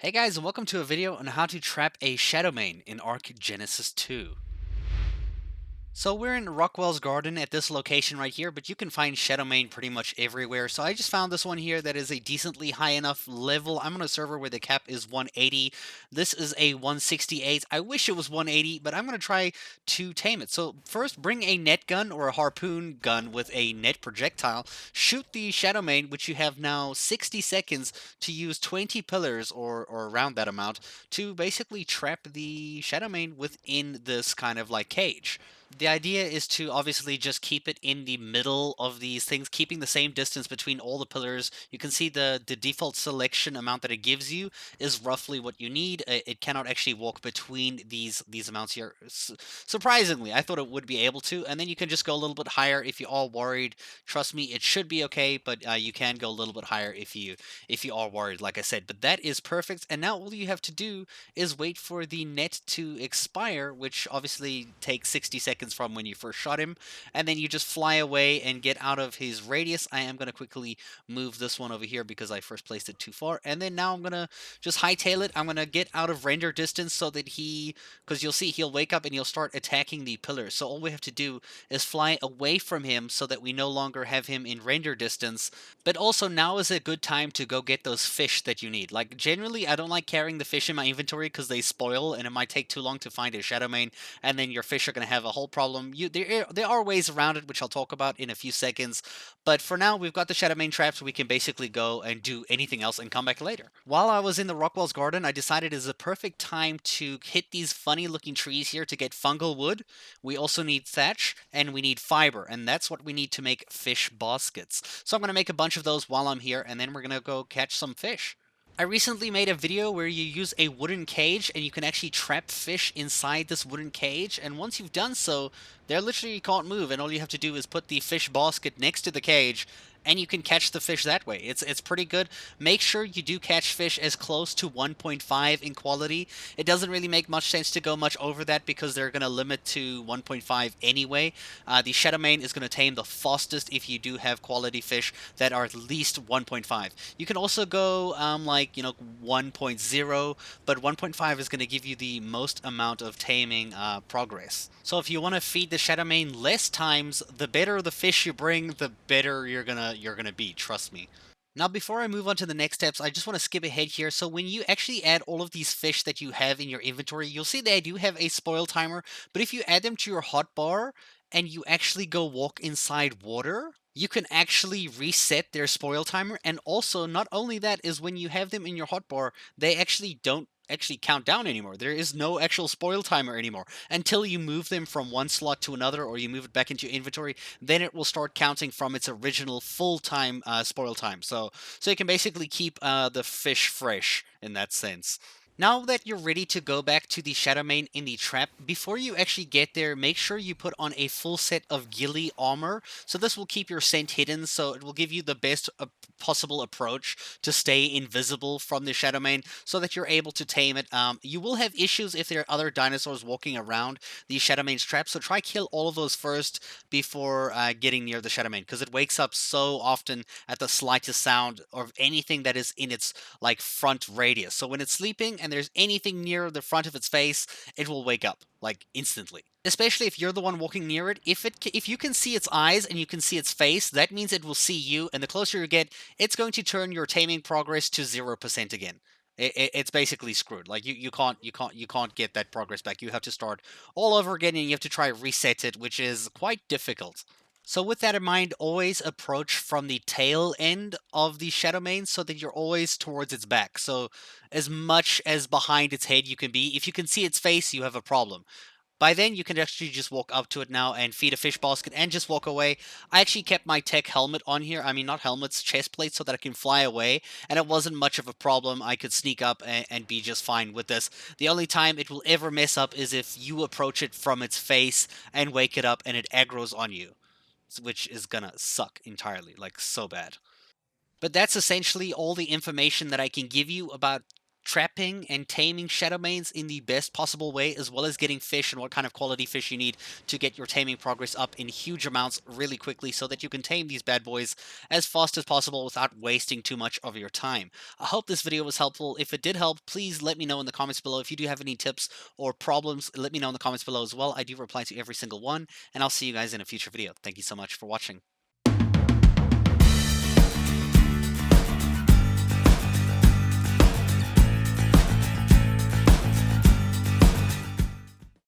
Hey guys, and welcome to a video on how to trap a Shadowmane in Ark Genesis 2. So we're in Rockwell's Garden at this location right here, but you can find Shadowmane pretty much everywhere. So I just found this one here that is a decently high enough level. I'm on a server where the cap is 180. This is a 168. I wish it was 180, but I'm going to try to tame it. So first, bring a net gun or a harpoon gun with a net projectile. Shoot the Shadowmane, which you have now 60 seconds to use 20 pillars or around that amount to basically trap the Shadowmane within this kind of like cage. The idea is to obviously just keep it in the middle of these things, keeping the same distance between all the pillars. You can see the default selection amount that it gives you is roughly what you need. It cannot actually walk between these amounts here. Surprisingly, I thought it would be able to, and then you can just go a little bit higher if you're all worried. Trust me, it should be okay, but you can go a little bit higher if you are worried, like I said. But that is perfect, and now all you have to do is wait for the net to expire, which obviously takes 60 seconds from when you first shot him, and then you just fly away and get out of his radius. I am going to quickly move this one over here because I first placed it too far, and then now I'm going to just hightail it. I'm going to get out of render distance so that because you'll see he'll wake up and he'll start attacking the pillars. So all we have to do is fly away from him so that we no longer have him in render distance. But also now is a good time to go get those fish that you need. Like generally, I don't like carrying the fish in my inventory because they spoil and it might take too long to find a Shadowmane, and then your fish are going to have a whole problem. There are ways around it, which I'll talk about in a few seconds. But for now, we've got the Shadowmane traps. We can basically go and do anything else and come back later. While I was in the Rockwell's Garden, I decided it is a perfect time to hit these funny looking trees here to get fungal wood. We also need thatch and we need fiber, and that's what we need to make fish baskets. So I'm going to make a bunch of those while I'm here, and then we're going to go catch some fish. I recently made a video where you use a wooden cage and you can actually trap fish inside this wooden cage, and once you've done so, they literally can't move, and all you have to do is put the fish basket next to the cage and you can catch the fish that way. It's pretty good. Make sure you do catch fish as close to 1.5 in quality. It doesn't really make much sense to go much over that because they're going to limit to 1.5 anyway. The Shadowmane is going to tame the fastest if you do have quality fish that are at least 1.5. You can also go like 1.0, but 1.5 is going to give you the most amount of taming progress. So if you want to feed the Shadowmane less times, the better the fish you bring, the better you're gonna be. Trust me. Now, before I move on to the next steps, I just want to skip ahead here. So when you actually add all of these fish that you have in your inventory, you'll see they do have a spoil timer, but if you add them to your hotbar and you actually go walk inside water, you can actually reset their spoil timer. And also, not only that, is when you have them in your hotbar, they actually don't actually count down anymore. There is no actual spoil timer anymore until you move them from one slot to another or you move it back into your inventory. Then it will start counting from its original full-time spoil time. So you can basically keep the fish fresh in that sense. Now that you're ready to go back to the Shadowmane in the trap, before you actually get there, make sure you put on a full set of Ghillie armor. So this will keep your scent hidden, so it will give you the best possible approach to stay invisible from the Shadowmane so that you're able to tame it. You will have issues if there are other dinosaurs walking around the Shadowmane's trap, so try kill all of those first before getting near the Shadowmane, because it wakes up so often at the slightest sound of anything that is in its like front radius. So when it's sleeping and there's anything near the front of its face, it will wake up like instantly. Especially if you're the one walking near it, if you can see its eyes and you can see its face, that means it will see you, and the closer you get, it's going to turn your taming progress to 0% again. It's basically screwed. Like you can't get that progress back. You have to start all over again, and you have to try reset it, which is quite difficult. So with that in mind, always approach from the tail end of the Shadowmane so that you're always towards its back. So as much as behind its head you can be. If you can see its face, you have a problem. By then, you can actually just walk up to it now and feed a fish basket and just walk away. I actually kept my tech helmet on here. I mean, not helmets, chest plates, so that I can fly away. And it wasn't much of a problem. I could sneak up and be just fine with this. The only time it will ever mess up is if you approach it from its face and wake it up and it aggroes on you, which is gonna suck entirely, like so bad. But that's essentially all the information that I can give you about trapping and taming Shadowmanes in the best possible way, as well as getting fish and what kind of quality fish you need to get your taming progress up in huge amounts really quickly so that you can tame these bad boys as fast as possible without wasting too much of your time. I hope this video was helpful. If it did help, please let me know in the comments below. If you do have any tips or problems, let me know in the comments below as well. I do reply to every single one, and I'll see you guys in a future video. Thank you so much for watching.